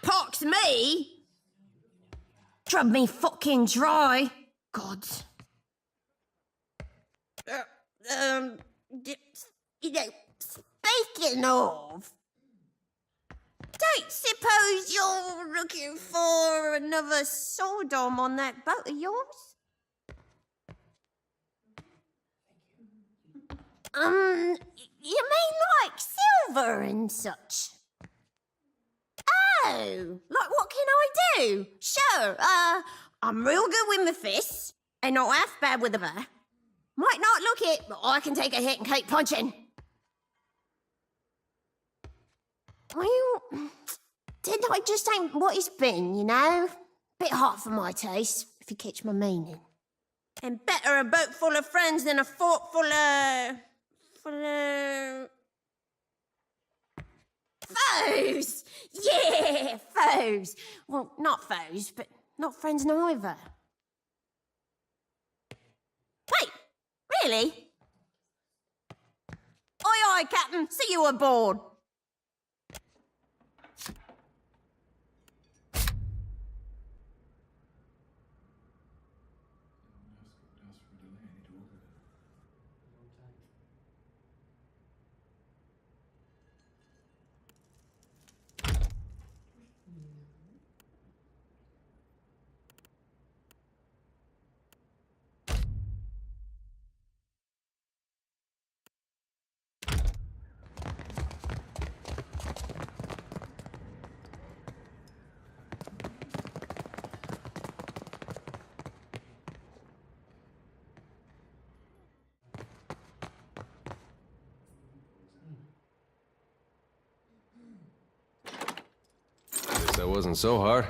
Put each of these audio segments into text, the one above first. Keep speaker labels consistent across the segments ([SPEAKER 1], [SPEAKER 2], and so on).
[SPEAKER 1] Pox me? Drug me fucking dry. God. You know, speaking of, don't suppose you're looking for another Sodom on that boat of yours? You mean like silver and such? Oh, like what can I do? Sure, I'm real good with my fists, and not half bad with the bar. Might not look it, but I can take a hit and keep punching. Well, didn't I just ain't what it's been, you know? Bit hot for my taste, if you catch my meaning. And better a boat full of friends than a fort full of foes! Yeah, foes! Well, not foes, but not friends neither. Wait, really? Aye, aye, Captain. See you aboard.
[SPEAKER 2] That wasn't so hard.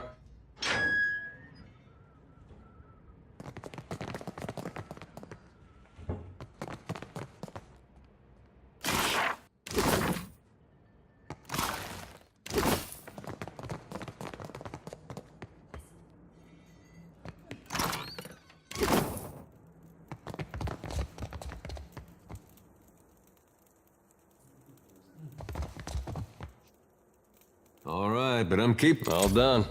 [SPEAKER 2] All right, but I'm all done.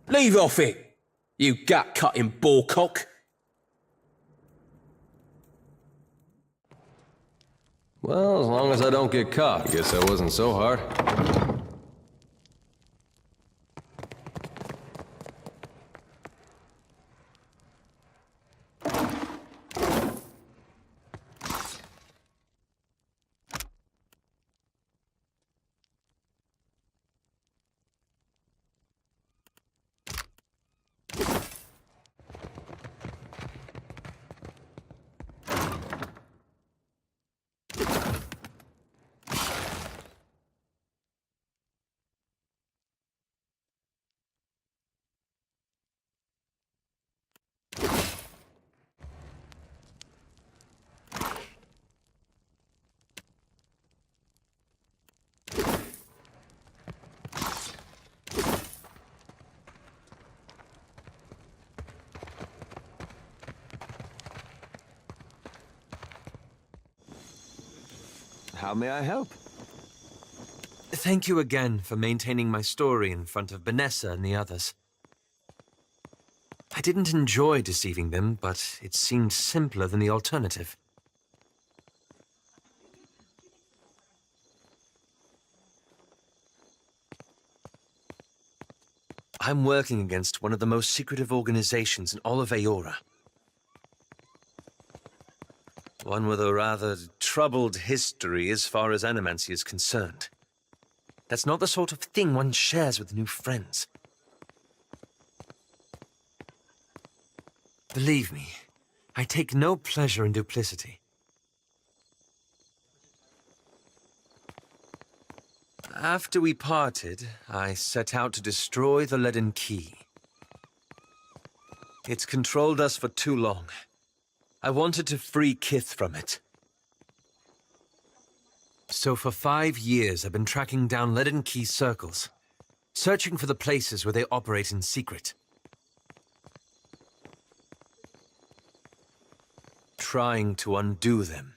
[SPEAKER 3] Leave off it, you gut-cutting borecock.
[SPEAKER 2] Well, as long as I don't get caught, I guess that wasn't so hard.
[SPEAKER 4] How may I help?
[SPEAKER 5] Thank you again for maintaining my story in front of Vanessa and the others. I didn't enjoy deceiving them, but it seemed simpler than the alternative. I'm working against one of the most secretive organizations in all of Aora. One with a rather troubled history as far as animancy is concerned. That's not the sort of thing one shares with new friends. Believe me, I take no pleasure in duplicity. After we parted, I set out to destroy the leaden key. It's controlled us for too long. I wanted to free Kith from it. So for 5 years, I've been tracking down leaden key circles, searching for the places where they operate in secret. Trying to undo them.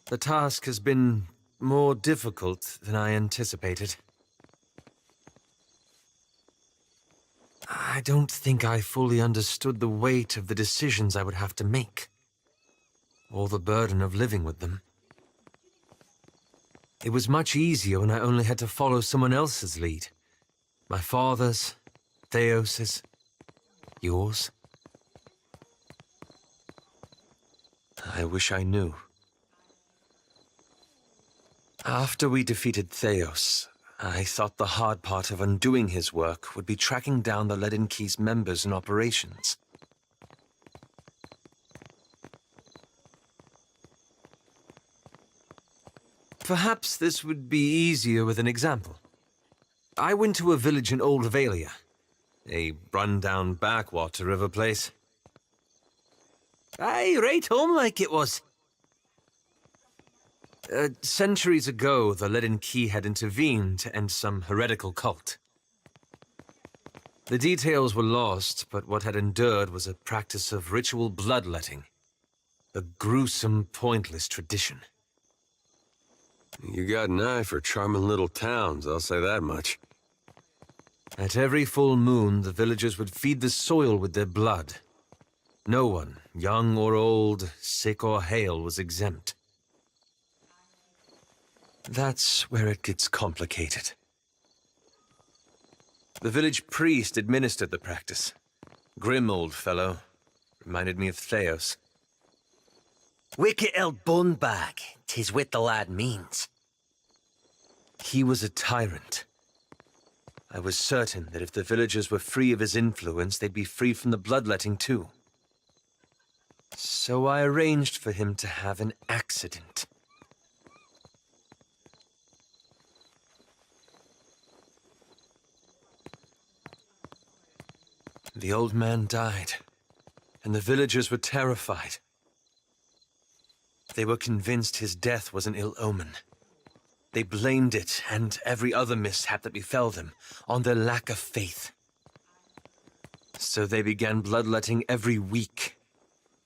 [SPEAKER 5] The task has been more difficult than I anticipated. I don't think I fully understood the weight of the decisions I would have to make, or the burden of living with them. It was much easier when I only had to follow someone else's lead. My father's, Theos's, yours. I wish I knew. After we defeated Theos, I thought the hard part of undoing his work would be tracking down the Leaden Key's members and operations. Perhaps this would be easier with an example. I went to a village in Old Valia, a run-down backwater of a place. Aye, right home like it was. Centuries ago, the Leaden Key had intervened to end some heretical cult. The details were lost, but what had endured was a practice of ritual bloodletting. A gruesome, pointless tradition.
[SPEAKER 2] You got an eye for charming little towns, I'll say that much.
[SPEAKER 5] At every full moon, the villagers would feed the soil with their blood. No one, young or old, sick or hale, was exempt. That's where it gets complicated. The village priest administered the practice. Grim old fellow. Reminded me of Theos.
[SPEAKER 6] Wicked old bunbag, 'tis what the lad means.
[SPEAKER 5] He was a tyrant. I was certain that if the villagers were free of his influence, they'd be free from the bloodletting too. So I arranged for him to have an accident. The old man died, and the villagers were terrified. They were convinced his death was an ill omen. They blamed it, and every other mishap that befell them, on their lack of faith. So they began bloodletting every week,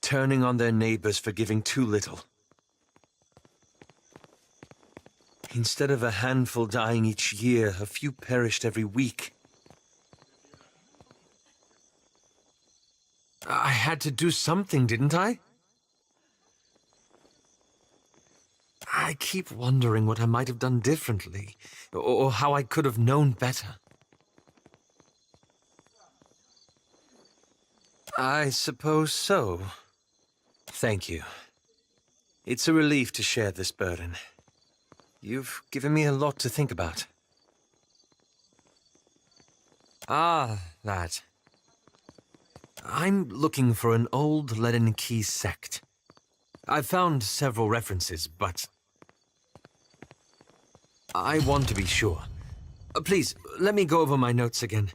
[SPEAKER 5] turning on their neighbors for giving too little. Instead of a handful dying each year, a few perished every week. I had to do something, didn't I? I keep wondering what I might have done differently, or how I could have known better. I suppose so. Thank you. It's a relief to share this burden. You've given me a lot to think about. Ah, that. I'm looking for an old Leaden Key sect. I've found several references, but I want to be sure. Please, let me go over my notes again.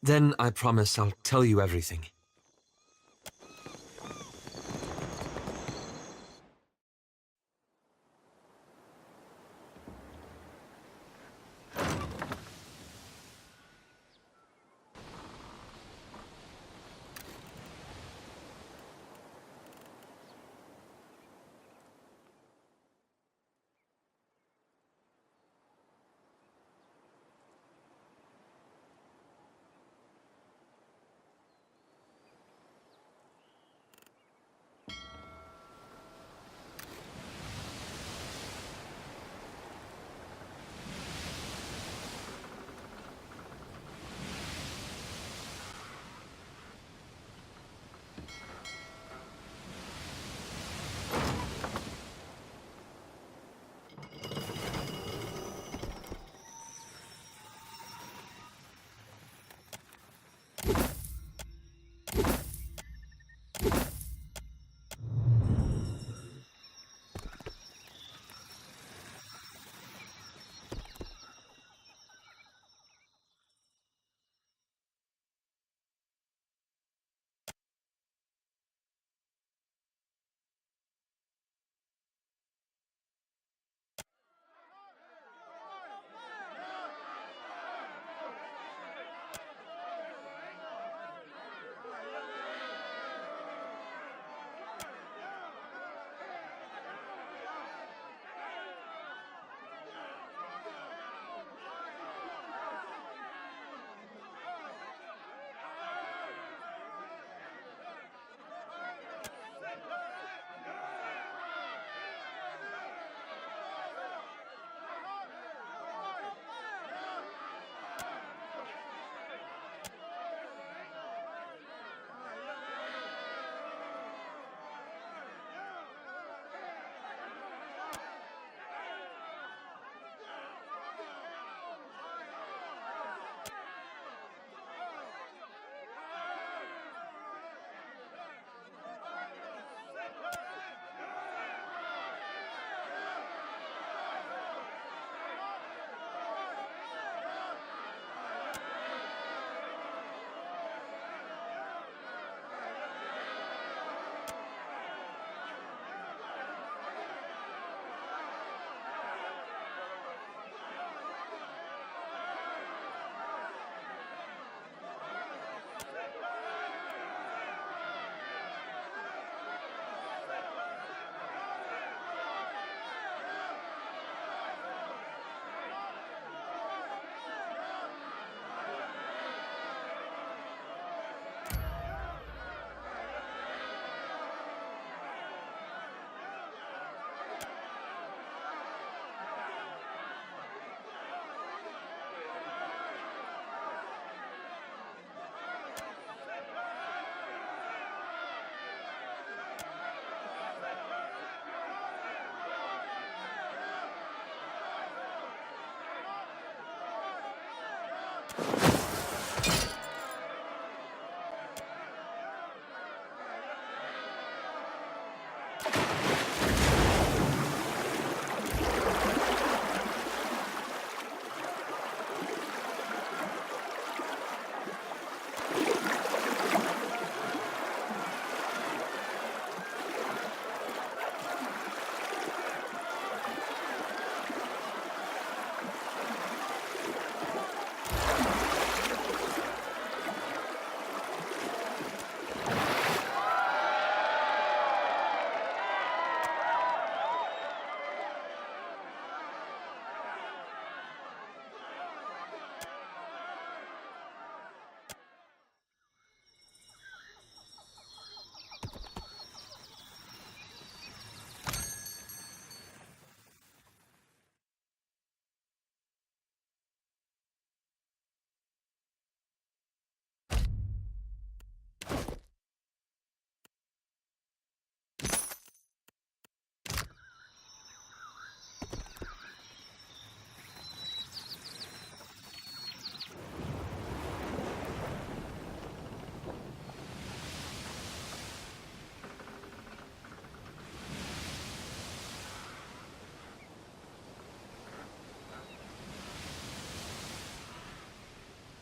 [SPEAKER 5] Then I promise I'll tell you everything.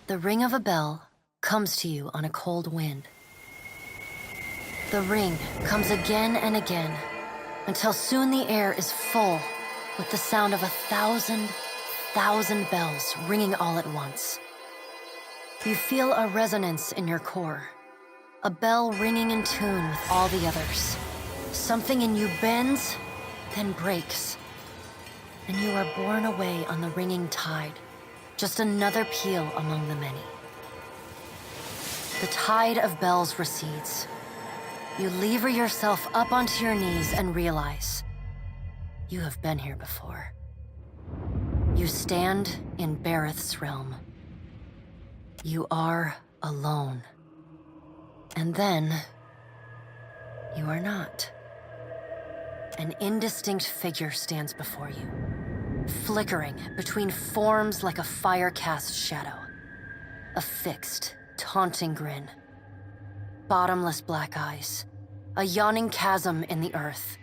[SPEAKER 7] The ring of a bell comes to you on a cold wind. The ring comes again and again, until soon the air is full with the sound of 1,000 bells ringing all at once. You feel a resonance in your core, a bell ringing in tune with all the others. Something in you bends, then breaks, and you are borne away on the ringing tide, just another peal among the many. The tide of bells recedes. You lever yourself up onto your knees and realize you have been here before. You stand in Bareth's realm. You are alone. And then, you are not. An indistinct figure stands before you, flickering between forms like a fire-cast shadow. A fixed, taunting grin. Bottomless black eyes. A yawning chasm in the earth.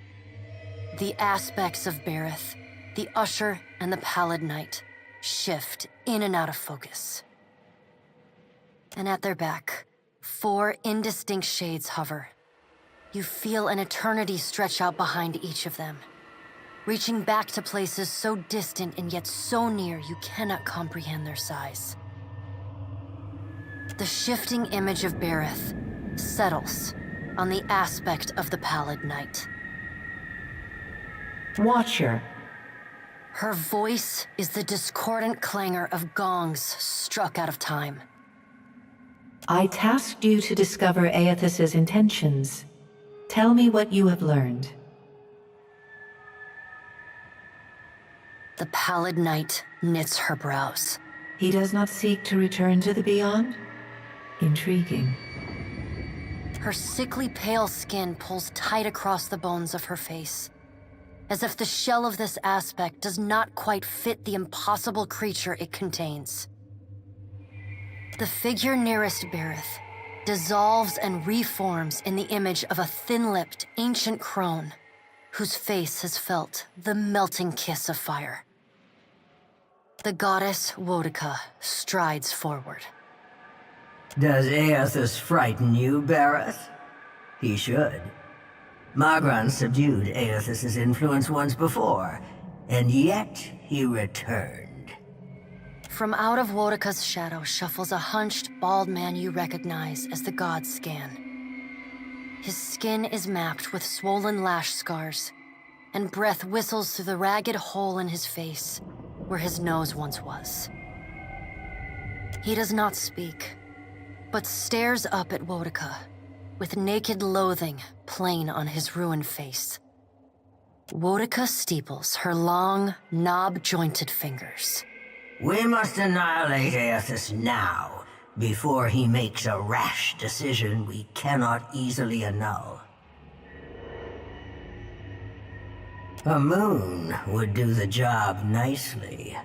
[SPEAKER 7] The aspects of Bareth, the Usher and the Pallid Knight, shift in and out of focus. And at their back, 4 indistinct shades hover. You feel an eternity stretch out behind each of them, reaching back to places so distant and yet so near you cannot comprehend their size. The shifting image of Bareth settles on the aspect of the Pallid Knight.
[SPEAKER 8] Watcher.
[SPEAKER 7] Her voice is the discordant clangor of gongs struck out of time.
[SPEAKER 8] I tasked you to discover Eothas's intentions. Tell me what you have learned.
[SPEAKER 7] The Pallid Knight knits her brows.
[SPEAKER 8] He does not seek to return to the Beyond? Intriguing.
[SPEAKER 7] Her sickly pale skin pulls tight across the bones of her face, as if the shell of this aspect does not quite fit the impossible creature it contains. The figure nearest Bareth dissolves and reforms in the image of a thin-lipped, ancient crone whose face has felt the melting kiss of fire. The goddess Wodica strides forward.
[SPEAKER 9] Does Eothas frighten you, Bareth? He should. Magran subdued Eothas's influence once before, and yet he returned.
[SPEAKER 7] From out of Wodica's shadow shuffles a hunched, bald man you recognize as the god Scan. His skin is mapped with swollen lash scars, and breath whistles through the ragged hole in his face where his nose once was. He does not speak, but stares up at Wodica, with naked loathing plain on his ruined face. Wodica steeples her long, knob-jointed fingers.
[SPEAKER 9] We must annihilate Eothas now, before he makes a rash decision we cannot easily annul. A moon would do the job nicely.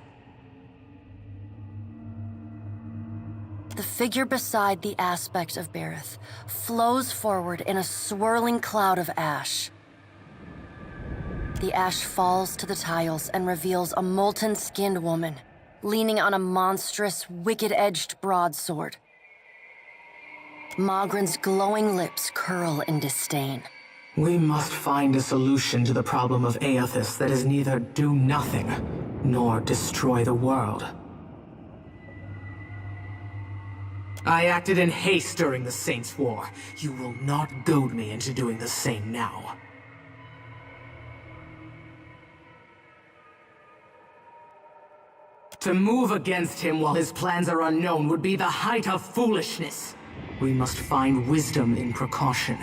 [SPEAKER 7] The figure beside the aspect of Bareth flows forward in a swirling cloud of ash. The ash falls to the tiles and reveals a molten-skinned woman, leaning on a monstrous, wicked-edged broadsword. Magran's glowing lips curl in disdain.
[SPEAKER 10] We must find a solution to the problem of Eothas that is neither do nothing, nor destroy the world. I acted in haste during the Saints' War. You will not goad me into doing the same now. To move against him while his plans are unknown would be the height of foolishness. We must find wisdom in precaution.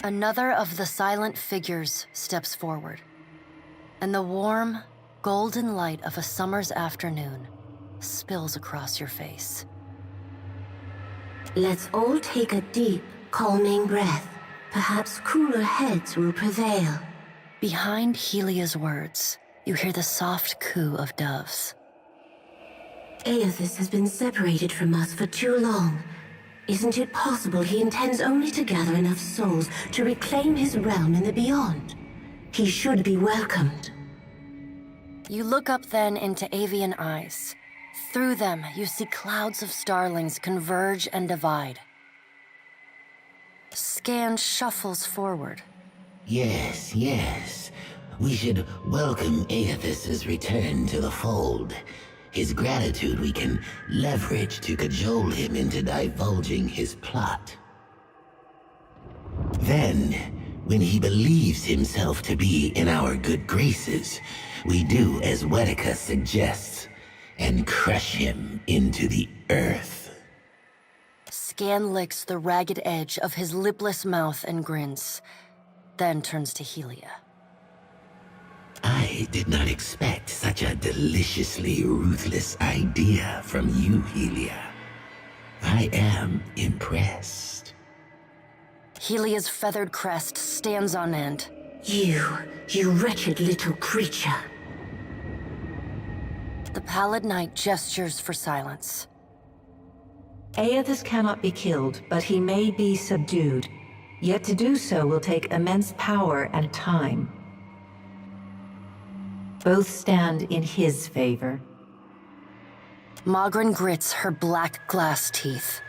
[SPEAKER 7] Another of the silent figures steps forward, and the warm, golden light of a summer's afternoon spills across your face.
[SPEAKER 1] Let's all take a deep, calming breath. Perhaps cooler heads will prevail.
[SPEAKER 7] Behind Helia's words, you hear the soft coo of doves.
[SPEAKER 1] Eothas has been separated from us for too long. Isn't it possible he intends only to gather enough souls to reclaim his realm in the Beyond? He should be welcomed.
[SPEAKER 7] You look up then into avian eyes, Through them, you see clouds of starlings converge and divide. Scan shuffles forward.
[SPEAKER 11] Yes, yes. We should welcome Aethys's return to the fold. His gratitude we can leverage to cajole him into divulging his plot. Then, when he believes himself to be in our good graces, we do as Wetica suggests, and crush him into the earth.
[SPEAKER 7] Scan licks the ragged edge of his lipless mouth and grins, then turns to Helia.
[SPEAKER 11] I did not expect such a deliciously ruthless idea from you, Helia. I am impressed.
[SPEAKER 7] Helia's feathered crest stands on end.
[SPEAKER 12] You wretched little creature.
[SPEAKER 7] The pallid knight gestures for silence.
[SPEAKER 8] Aethys cannot be killed, but he may be subdued. Yet to do so will take immense power and time. Both stand in his favor.
[SPEAKER 7] Magrin grits her black glass teeth.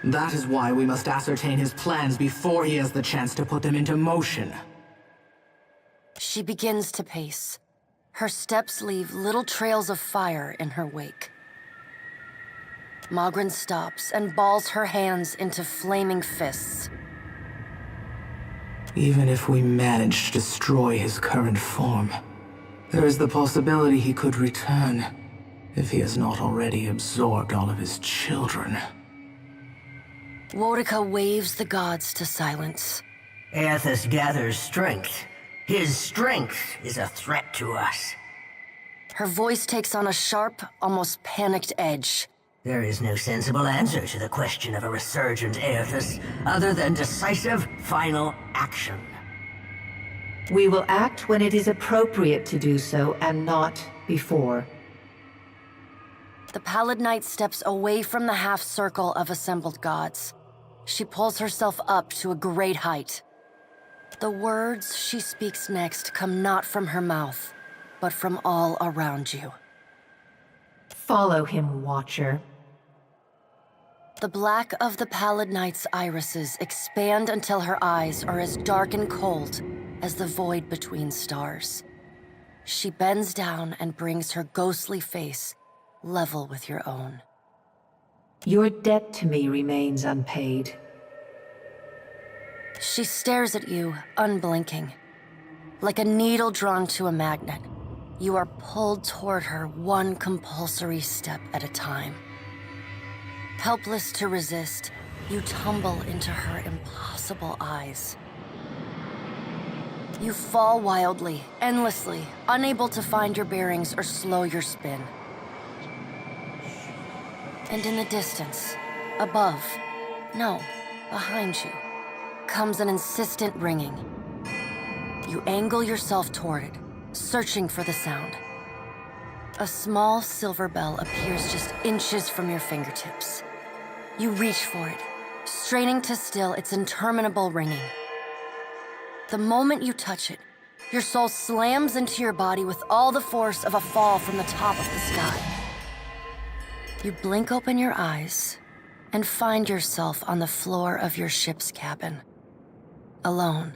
[SPEAKER 10] That is why we must ascertain his plans before he has the chance to put them into motion.
[SPEAKER 7] She begins to pace. Her steps leave little trails of fire in her wake. Magrin stops and balls her hands into flaming fists.
[SPEAKER 10] Even if we manage to destroy his current form, there is the possibility he could return, if he has not already absorbed all of his children.
[SPEAKER 7] Wotica waves the gods to silence.
[SPEAKER 9] Aethys gathers strength. His strength is a threat to us.
[SPEAKER 7] Her voice takes on a sharp, almost panicked edge.
[SPEAKER 9] There is no sensible answer to the question of a resurgent Aethys, other than decisive, final action.
[SPEAKER 8] We will act when it is appropriate to do so, and not before.
[SPEAKER 7] The pallid knight steps away from the half-circle of assembled gods. She pulls herself up to a great height. The words she speaks next come not from her mouth, but from all around you.
[SPEAKER 8] Follow him, Watcher.
[SPEAKER 7] The black of the pallid knight's irises expand until her eyes are as dark and cold as the void between stars. She bends down and brings her ghostly face level with your own.
[SPEAKER 8] Your debt to me remains unpaid.
[SPEAKER 7] She stares at you, unblinking. Like a needle drawn to a magnet, you are pulled toward her one compulsory step at a time. Helpless to resist, you tumble into her impossible eyes. You fall wildly, endlessly, unable to find your bearings or slow your spin. And in the distance, above, no, behind you, comes an insistent ringing. You angle yourself toward it, searching for the sound. A small silver bell appears just inches from your fingertips. You reach for it, straining to still its interminable ringing. The moment you touch it, your soul slams into your body with all the force of a fall from the top of the sky. You blink open your eyes and find yourself on the floor of your ship's cabin, alone.